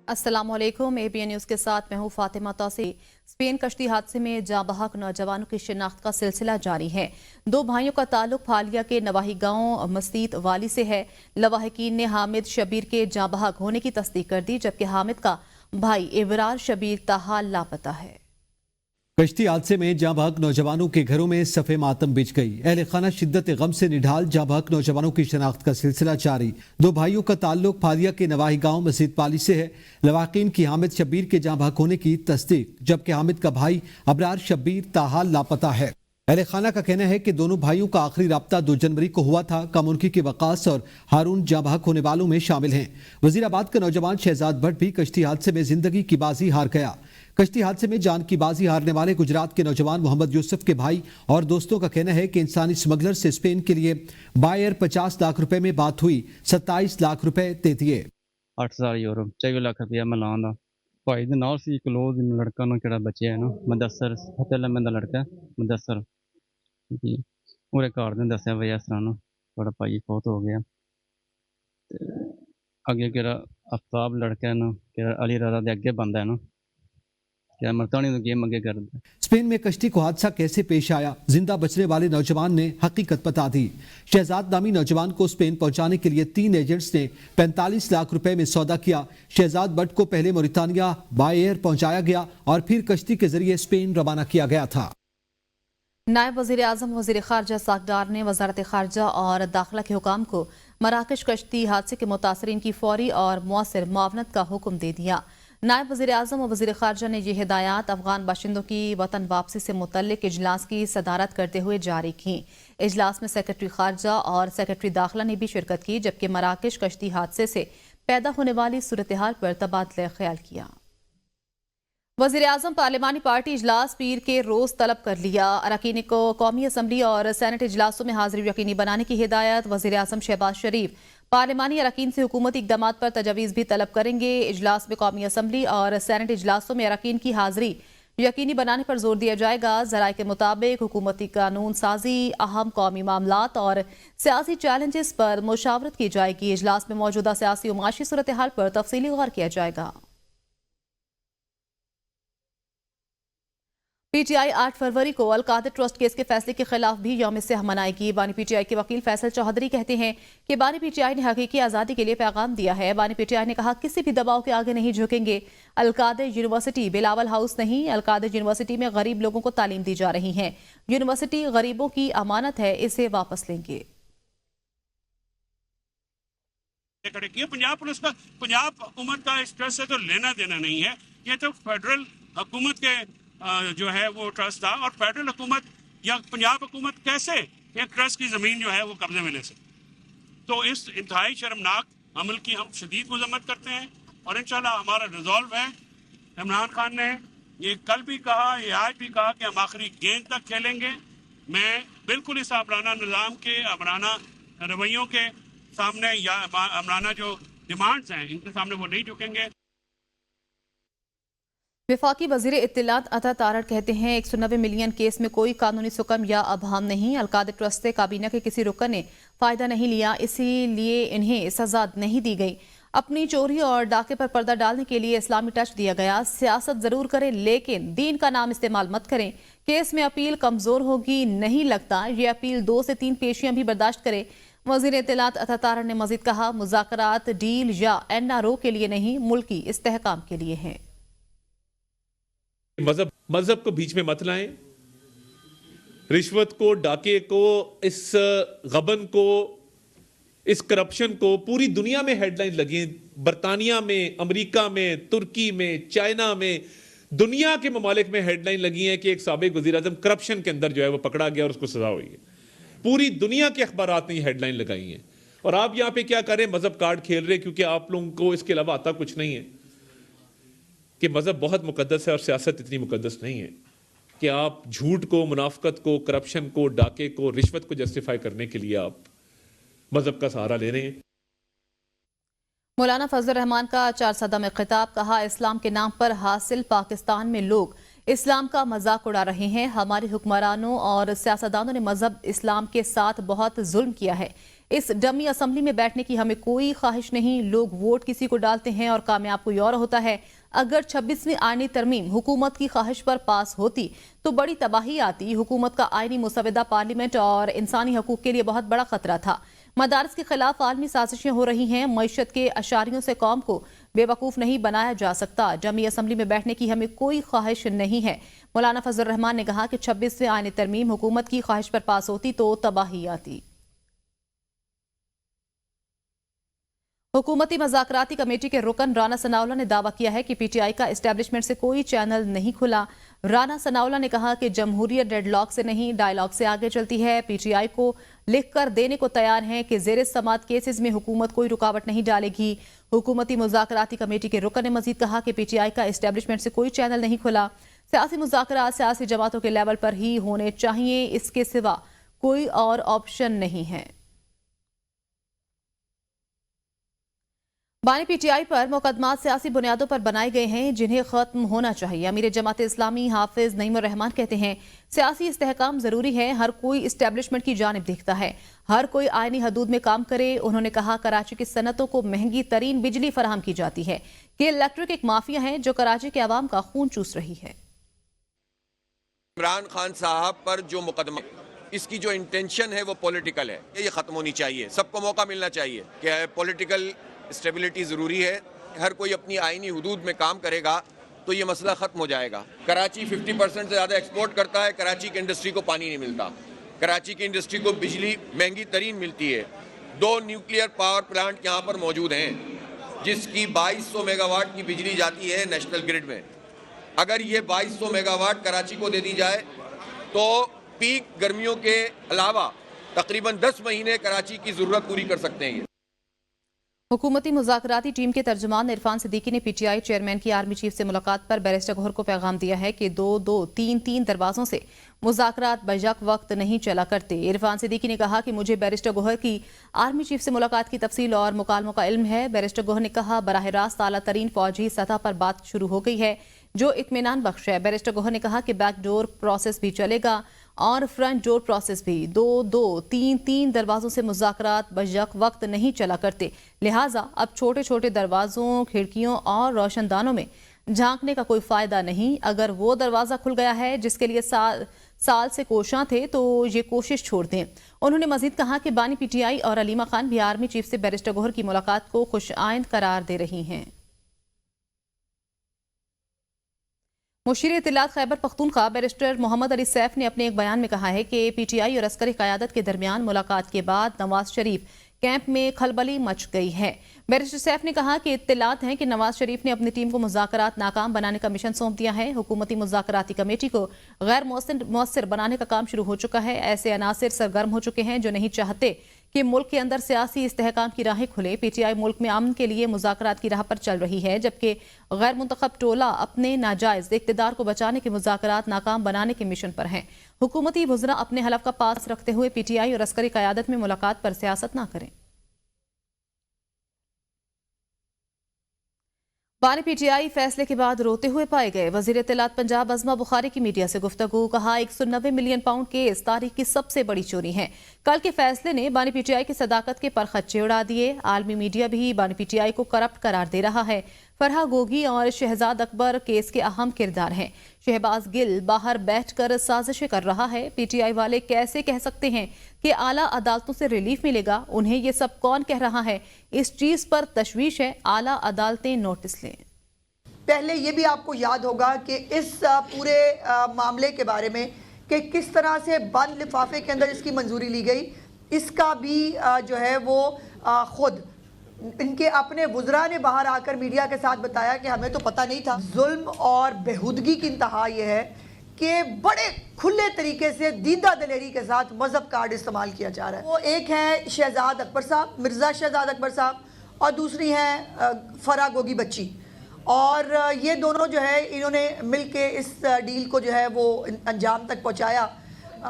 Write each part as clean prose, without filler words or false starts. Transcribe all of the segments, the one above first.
अस्सलाम वालेकुम। ABN news के साथ मैं हूँ फातिमा तौसी। स्पेन कश्ती हादसे में जाँ बहक नौजवानों की शिनाख्त का सिलसिला जारी है। दो भाइयों का ताल्लुक फालिया के नवाही गांव मस्तीत वाली से है। लवाहकीन ने हामिद शबीर के जाँ बहक होने की तस्दीक कर दी, जबकि हामिद का भाई इबरार शबीर ताहाल लापता है। कश्ती हादसे में जाँ बहक नौजवानों के घरों में सफ़े मातम बिछ गई। अहले खाना शिद्दत गम से निढाल। जाँ बहक नौजवानों की शनाख्त का सिलसिला जारी। दो भाइयों का ताल्लुक फालिया के नवाही गांव मस्जिद पाली से है। लवाकीन की हामिद शबीर के जाँ बहक होने की तस्दीक, जबकि हामिद का भाई इबरार शबीर ताहाल लापता है। अहले खाना का कहना है कि दोनों भाइयों का आखिरी राब्ता 2 जनवरी को हुआ था। कमुनकी के वकास और हारून जाँ बहक होने वालों में शामिल हैं। वजीराबाद का नौजवान शहजाद भट्ट भी कश्ती हादसे में जिंदगी की बाजी हार गया। कश्ती हादसे में जान की बाजी हारने वाले गुजरात के नौजवान मोहम्मद यूसुफ के भाई और दोस्तों का कहना है कि इंसानी स्मगलर से स्पेन के लिए बायर 50 लाख रुपए में बात हुई, 27 लाख रुपए दे दिए। 8000 यूरो 24 ਲੱਖ ਰੁਪਇਆ ਮੈਂ ਲਾਉਂਦਾ ਭਾਈ ਦੇ ਨਾਲ ਸੀ ਕਲੋਜ਼ ਲੜਕਾ ਨੂੰ ਕਿਹੜਾ ਬਚਿਆ ਹੈ ਨਾ ਮੁਦੱਸਰ ਫਤਿਹ ਅਹਿਮਦ ਦਾ ਲੜਕਾ ਮੁਦੱਸਰ ਜੀ ਉਹਦੇ ਘਰ ਦੇ ਦੱਸਿਆ ਵੀ ਇਸ ਤਰ੍ਹਾਂ ਨਾ ਤੁਹਾਡਾ ਭਾਈ ਫੌਤ ਹੋ ਗਿਆ ਤੇ ਅੱਗੇ ਕਿਹੜਾ ਅਫਤਾਬ ਲੜਕਾ ਹੈ ਨਾ ਕਿਹੜਾ ਅਲੀ ਰਾਜ਼ਾ ਦੇ ਅੱਗੇ ਬੰਦਾ ਹੈ ना क्या मरतानी तो गेम आगे कर दे। स्पेन में कश्ती को हादसा कैसे पेश आया, जिंदा बचने वाले नौजवान ने हकीकत बता दी। शहजाद नामी नौजवान को स्पेन पहुंचाने के लिए 3 एजेंट्स ने 45 लाख रुपए में सौदा किया। शहजाद भट्ट को पहले मोरितानिया बाय एयर पहुंचाया गया और फिर कश्ती के जरिए स्पेन रवाना किया गया था। नायब वज़ीर आज़म वज़ीर ख़ारजा साकडार ने वज़ारत ख़ारजा और दाखिला के हुकाम को मराकश कश्ती हादसे के मुतासरीन की फौरी और मौसर मुआवनत का हुक्म दे दिया। नायब वज़ीर आज़म और वज़ीर ख़ारजा ने यह हिदायत अफ़गान बाशिंदों की वतन वापसी से मुतल्लिक इजलास की सदारत करते हुए जारी की। इजलास में सेक्रेटरी ख़ारजा और सेक्रेटरी दाखिला ने भी शिरकत की, जबकि मराकश कश्ती हादसे से पैदा होने वाली सूरत हाल पर तबादला ख्याल किया। वज़ीर आज़म पार्लिमानी पार्टी इजलास पीर के रोज़ तलब कर लिया। अरकान को कौमी असम्बली और सेनेट इजलासों में हाजिरी यकीनी बनाने की हिदायत। वज़ीर आज़म शहबाज शरीफ पार्लिमानी अरकान से हुकूमती इक़दाम पर तजावीज़ भी तलब करेंगे। इजलास में कौमी असम्बली और सेनेट इजलासों में अरकान की हाजिरी यकीनी बनाने पर जोर दिया जाएगा। ज़राए के मुताबिक हुकूमती कानून साजी, अहम कौमी मामलात और सियासी चैलेंजेस पर मुशावरत की जाएगी। इजलास में मौजूदा सियासी और माशी सूरत हाल पर तफसीली गौर किया जाएगा। PTI 8 फरवरी को अलकादर ट्रस्ट केस के फैसले के खिलाफ भी यौम सियाह मनाएगी। बानी PTI के वकील फैसल चौधरी कहते हैं कि बानी PTI ने हकीकी आज़ादी के लिए पैगाम दिया है। बानी PTI ने कहा किसी भी दबाव के आगे नहीं झुकेंगे। अलकादर यूनिवर्सिटी बिलावल हाउस नहीं, अलकादर यूनिवर्सिटी में गरीब लोगों को तालीम दी जा रही है। यूनिवर्सिटी गरीबों की अमानत है, इसे वापस लेंगे। पंजाब पुलिस का पंजाब हुकूमत का इस ट्रस्ट से तो लेना देना नहीं है। ये तो फेडरल हुकूमत के जो है वो ट्रस्ट था, और फेडरल हुकूमत या पंजाब हुकूमत कैसे एक ट्रस्ट की ज़मीन जो है वो कब्जे में ले सकती। तो इस इंतहाई शर्मनाक अमल की हम शदीद मजम्मत करते हैं और इंशाल्लाह हमारा रिजॉल्व है। इमरान खान ने ये कल भी कहा, ये आज भी कहा कि हम आखिरी गेंद तक खेलेंगे। मैं बिल्कुल इस अमराना निज़ाम के अमराना रवैयों के सामने या अमराना जो डिमांड्स हैं इनके सामने वो नहीं झुकेंगे। वफाकी वज़ीर इत्तलात अता तारड़ कहते हैं 190 मिलियन केस में कोई कानूनी सुकम या अबहम नहीं। अलकादर ट्रस्ट से काबीना के किसी रुकन ने फ़ायदा नहीं लिया, इसीलिए इन्हें सजा नहीं दी गई। अपनी चोरी और डाके पर पर्दा डालने के लिए इस्लामी टच दिया गया। सियासत ज़रूर करें लेकिन दीन का नाम इस्तेमाल मत करें। केस में अपील कमज़ोर होगी नहीं लगता, ये अपील 2 से 3 पेशियां भी बर्दाश्त करे। वज़ीर इत्तलात अता तारड़ ने मज़ीद कहा मुज़ाकरात डील या NRO के लिए नहीं, मुल्की इस्तेहकाम के लिए हैं। मजहब को बीच में मत लाएं। रिश्वत को, डाके को, इस गबन को, इस करप्शन को पूरी दुनिया में हेडलाइन लगी। बरतानिया में, अमेरिका में, तुर्की में, चाइना में, दुनिया के ममालिक में हेडलाइन लगी है कि एक साबिक वजीर आज़म करप्शन के अंदर जो है वो पकड़ा गया और उसको सजा हुई है। पूरी दुनिया के अखबारात ने हेडलाइन लगाई है और आप यहाँ पे क्या कर रहे हैं, मजहब कार्ड खेल रहे हैं, क्योंकि आप लोगों को इसके अलावा आता कुछ नहीं है कि मजहब बहुत मुकद्दस है और सियासत इतनी मुकद्दस नहीं है कि आप झूठ को, मुनाफकत को, करप्शन को, डाके को, रिश्वत को जस्टिफाई करने के लिए आप मजहब का सहारा ले रहे हैं। मौलाना फजल रहमान का 4 सदा में खिताब, कहा इस्लाम के नाम पर हासिल पाकिस्तान में लोग इस्लाम का मजाक उड़ा रहे हैं। हमारे हुक्मरानों और सियासतदानों ने मजहब इस्लाम के साथ बहुत जुल्म किया है। इस डमी असम्बली में बैठने की हमें कोई ख्वाहिश नहीं। लोग वोट किसी को डालते हैं और कामयाब कोई और होता है। अगर 26वीं आईनी तरमीम हुकूमत की ख्वाहिश पर पास होती तो बड़ी तबाही आती। हुकूमत का आईनी मुसवदा पार्लियामेंट और इंसानी हकूक के लिए बहुत बड़ा खतरा था। मदारस के खिलाफ आलमी साजिशें हो रही हैं। मईशत के अशारियों से कौम को बेवकूफ़ नहीं बनाया जा सकता। जमी असम्बली में बैठने की हमें कोई ख्वाहिश नहीं है। मौलाना फजल रहमान ने कहा कि 26वीं आईनी तरमीम हुकूमत की ख्वाहिश पर पास होती तो तबाही आती। हुकूमती मज़ाकराती कमेटी के रुकन राना सनाउल्लाह ने दावा किया है कि पीटीआई का एस्टेब्लिशमेंट से कोई चैनल नहीं खुला। राना सनाउल्लाह ने कहा कि जमहूरियत डेडलॉक से नहीं डायलॉग से आगे चलती है। पीटीआई को लिख कर देने को तैयार हैं कि ज़ेर समात केसेस में हुकूमत कोई रुकावट नहीं डालेगी। हुकूमती मुज़ाकराती कमेटी के रुकन ने मजीद कहा कि पीटीआई का एस्टेब्लिशमेंट से कोई चैनल नहीं खुला। सियासी मुज़ाकरात सियासी जमातों के लेवल पर ही होने चाहिए, इसके सिवा कोई और ऑप्शन नहीं है। बानी पीटीआई पर मुकदमात सियासी बुनियादों पर बनाए गए हैं जिन्हें खत्म होना चाहिए। अमीर जमात इस्लामी हाफिज नईमुर रहमान कहते हैं सियासी इस्तेहकाम जरूरी है। हर कोई इस्टेब्लिशमेंट की जानिब देखता है, हर कोई आईनी हदूद में काम करे। उन्होंने कहा कराची की सनतों को महंगी तरीन बिजली फराहम की जाती है कि इलेक्ट्रिक एक माफिया है जो कराची के अवाम का खून चूस रही है। इमरान खान साहब पर जो मुकदमा, इसकी जो इंटेंशन है वो पॉलिटिकल है, ये खत्म होनी चाहिए। सबको मौका मिलना चाहिए कि पॉलिटिकल स्टेबिलिटी ज़रूरी है। हर कोई अपनी आईनी हुदूद में काम करेगा तो ये मसला ख़त्म हो जाएगा। कराची 50% से ज़्यादा एक्सपोर्ट करता है। कराची की इंडस्ट्री को पानी नहीं मिलता, कराची की इंडस्ट्री को बिजली महंगी तरीन मिलती है। 2 न्यूक्लियर पावर प्लांट यहाँ पर मौजूद हैं जिसकी 2200 मेगावाट की बिजली जाती है नेशनल ग्रिड में। अगर ये 2200 मेगावाट कराची को दे दी जाए तो पीक गर्मियों के अलावा तकरीबन 10 महीने कराची की ज़रूरत पूरी कर सकते हैं। हुकूमती मुज़ाकराती टीम के तर्जुमान इरफान सिद्दीकी ने पीटीआई चेयरमैन की आर्मी चीफ से मुलाकात पर बैरिस्टर गौहर को पैगाम दिया है कि 2-2, 3-3 दरवाजों से मुज़ाकरात बजक वक्त नहीं चला करते। इरफान सिद्दीकी ने कहा कि मुझे बैरिस्टर गौहर की आर्मी चीफ से मुलाकात की तफसील और मुकालमों का इल्म है। बैरिस्टर गौहर ने कहा बराह रास्त आला तरीन फौजी सतह पर बात शुरू हो गई है जो इत्मीनान बख्श है। बैरिस्टर गौहर ने कहा कि बैकडोर प्रोसेस भी चलेगा और फ्रंट डोर प्रोसेस भी। 2-2, 3-3 दरवाजों से मुज़ाकरात बजक वक्त नहीं चला करते, लिहाजा अब छोटे छोटे दरवाजों, खिड़कियों और रोशनदानों में झांकने का कोई फायदा नहीं। अगर वो दरवाजा खुल गया है जिसके लिए साल से कोशां थे तो ये कोशिश छोड़ दें। उन्होंने मजीद कहा कि बानी पीटीआई और अलीमा खान भी आर्मी चीफ से बैरिस्टर गौहर की मुलाकात को खुशआइंद करार दे रही हैं। मुशीर इत्तलात खैबर पख्तूनख्वा बैरिस्टर मोहम्मद अली सैफ ने अपने एक बयान में कहा है कि पीटीआई और अस्करी क़यादत के दरमियान मुलाकात के बाद नवाज शरीफ कैंप में खलबली मच गई है। बैरिस्टर सैफ ने कहा कि इत्तलात हैं कि नवाज शरीफ ने अपनी टीम को मुज़ाकरात नाकाम बनाने का मिशन सौंप दिया है। हुकूमती मुज़ाकराती कमेटी को गैर मौसर बनाने का काम शुरू हो चुका है। ऐसे अनासिर सरगर्म हो चुके हैं जो नहीं चाहते कि मुल्क के अंदर सियासी इस्तेहकाम की राहें खुले। पीटीआई मुल्क में अमन के लिए मुज़ाकरात की राह पर चल रही है जबकि गैर मुंतखब टोला अपने नाजायज इक़्तिदार को बचाने के मुज़ाकरात नाकाम बनाने के मिशन पर हैं। हुकूमती वज़रा अपने हलफ का पास रखते हुए पीटीआई और अस्करी क़यादत में मुलाकात पर सियासत न करें। बानी पीटीआई फैसले के बाद रोते हुए पाए गए। वज़ीर इत्तलात पंजाब अज़मा बुखारी की मीडिया से गुफ्तगू, कहा 190 मिलियन पाउंड केस तारीख की सबसे बड़ी चोरी है। कल के फैसले ने बानी पीटीआई की सदाकत के परखच्चे उड़ा दिए। आलमी मीडिया भी बानी पीटीआई को करप्ट करार दे रहा है। फरहा गोगी और शहजाद अकबर केस के अहम किरदार हैं। शहबाज गिल बाहर बैठकर साजिशें कर रहा है। पीटीआई वाले कैसे कह सकते हैं कि आला अदालतों से रिलीफ मिलेगा? उन्हें ये सब कौन कह रहा है? इस चीज पर तशवीश है, आला अदालतें नोटिस लें। पहले ये भी आपको याद होगा कि इस पूरे मामले के बारे में कि किस तरह से बंद लिफाफे के अंदर इसकी मंजूरी ली गई, इसका भी जो है वो खुद इनके अपने वुज़रा ने बाहर आकर मीडिया के साथ बताया कि हमें तो पता नहीं था। जुल्म और बेहुदगी की इंतहा ये है कि बड़े खुले तरीके से दीदा दलेरी के साथ मजहब कार्ड इस्तेमाल किया जा रहा है। वो एक है शहजाद अकबर साहब, मिर्ज़ा शहजाद अकबर साहब, और दूसरी हैं फरहा गोगी बच्ची। और ये दोनों जो है इन्होंने मिलके इस डील को जो है वो अंजाम तक पहुंचाया।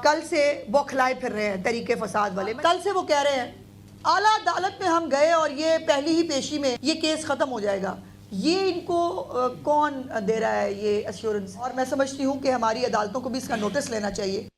कल से बौखलाए फिर रहे हैं तरीके फसाद वाले। कल से वो कह रहे हैं आला अदालत में हम गए और ये पहली ही पेशी में ये केस ख़त्म हो जाएगा। ये इनको कौन दे रहा है ये एश्योरेंस? और मैं समझती हूँ कि हमारी अदालतों को भी इसका नोटिस लेना चाहिए।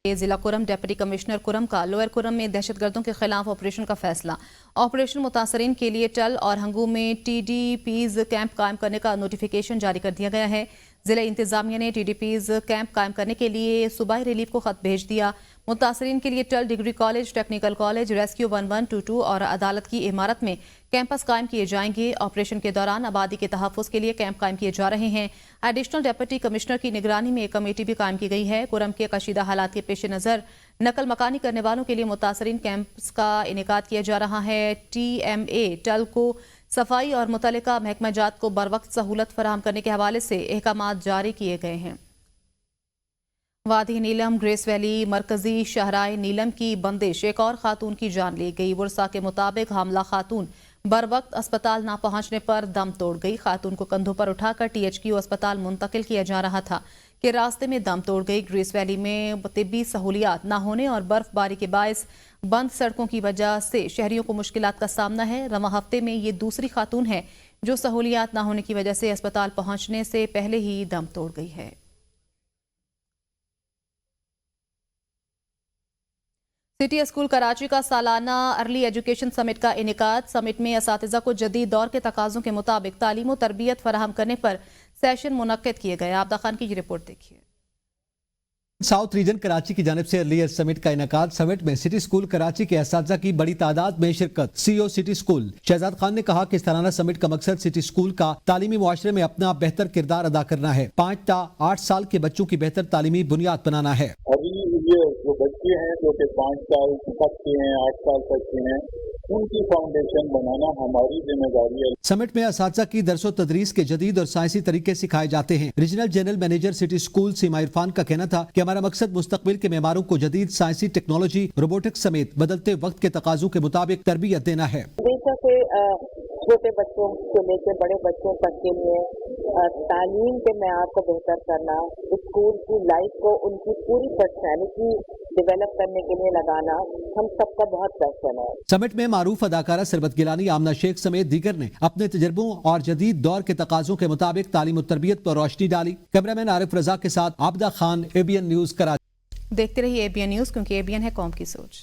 जिला कुरम डिप्टी कमिश्नर कुरम का लोअर कुरम में दहशतगर्दों के खिलाफ ऑपरेशन का फैसला। ऑपरेशन मुतासरीन के लिए टल और हंगू में TDPs कैंप कायम करने का नोटिफिकेशन जारी कर दिया गया है। जिला इंतजामिया ने TDPs कैंप कायम करने के लिए सूबाई रिलीफ को खत भेज दिया। मुतासरीन के लिए टल degree college, technical college, rescue 1122 और अदालत की इमारत में कैंपस कायम किए जाएंगे। ऑपरेशन के दौरान आबादी के तहफ़्फ़ुज़ के लिए कैंप कायम किए जा रहे हैं। एडिशनल डिप्टी कमिश्नर की निगरानी में एक कमेटी भी कायम की गई है। कुरम के कशीदा हालात के पेश नज़र नकल मकानी करने वालों के लिए मुतासरीन कैंप्स का इनेकाद किया जा रहा है। TMA टल को सफाई और मुतल्लिका महकमा जात को बरवक्त सहूलत फराहम करने के हवाले से अहकामात जारी किए गए हैं। वादी नीलम ग्रेस वैली मरकजी शहराए नीलम की बंदिश, एक और खातून की जान ली गई। वर्सा के मुताबिक हमला खातून बरवक्त अस्पताल ना पहुंचने पर दम तोड़ गई। खातून को कंधों पर उठाकर THQ अस्पताल मुंतकिल किया जा रहा था कि रास्ते में दम तोड़ गई। ग्रेस वैली में तिब्बी सहूलियात ना होने और बर्फबारी के बायस बंद सड़कों की वजह से शहरियों को मुश्किलात का सामना है। रवा हफ्ते में ये दूसरी खातून है जो सहूलियात ना होने की वजह से अस्पताल पहुंचने से पहले ही दम तोड़ गई है। सिटी स्कूल कराची का सालाना अर्ली एजुकेशन समिट का इनेकाद। समिट में असातिज़ा को जदीद दौर के तकाज़ों के मुताबिक तालीम और तरबियत फराहम करने पर सेशन मुनक्किद किए गए। आबदा खान की ये रिपोर्ट देखिए। साउथ रीजन कराची की जानिब से अर्ली समिट का इनेकाद। समिट में सिटी स्कूल कराची के असातिज़ा की बड़ी तादाद में शिरकत। CEO city school Shahzad Khan ने कहा कि सालाना समिट का मकसद सिटी स्कूल का तालीमी मुआशरे में अपना बेहतर किरदार अदा करना है। 5 ta 8 साल के बच्चों की बेहतर तालीमी बुनियाद बनाना है। अभी ये जो बच्चे हैं जो कि 5 साल तक के हैं, 8 साल तक के हैं, उनकी फाउंडेशन बनाना हमारी जिम्मेदारी है। समिट में असातिज़ा की दरसो तदरीस के जदीद और साइंसी तरीके सिखाए जाते हैं। Regional general manager City School Seema Irfan का कहना था कि हमारा मकसद मुस्तकबिल के मेहमारों को जदीद साइंसी टेक्नोलॉजी, रोबोटिक्स समेत बदलते वक्त के तकाजों के मुताबिक तरबियत देना है। छोटे बच्चों से लेकर बड़े बच्चों तक के लिए तालीम के मेयार को बेहतर करना, स्कूल की लाइफ को उनकी पूरी पर्सनैलिटी डेवलप करने के लिए लगाना हम सबका बहुत पैशन है। समिट में मारूफ अदाकारा सरबत गिलानी, आमना शेख समेत दीगर ने अपने तजर्बों और जदीद दौर के तकाजों के मुताबिक तालीम और तरबियत पर रोशनी डाली। कैमरामैन आरिफ रजा के साथ आबदा खान, ABN न्यूज कराची। देखते रहिए ABN न्यूज, क्योंकि ABN है कौम की सोच।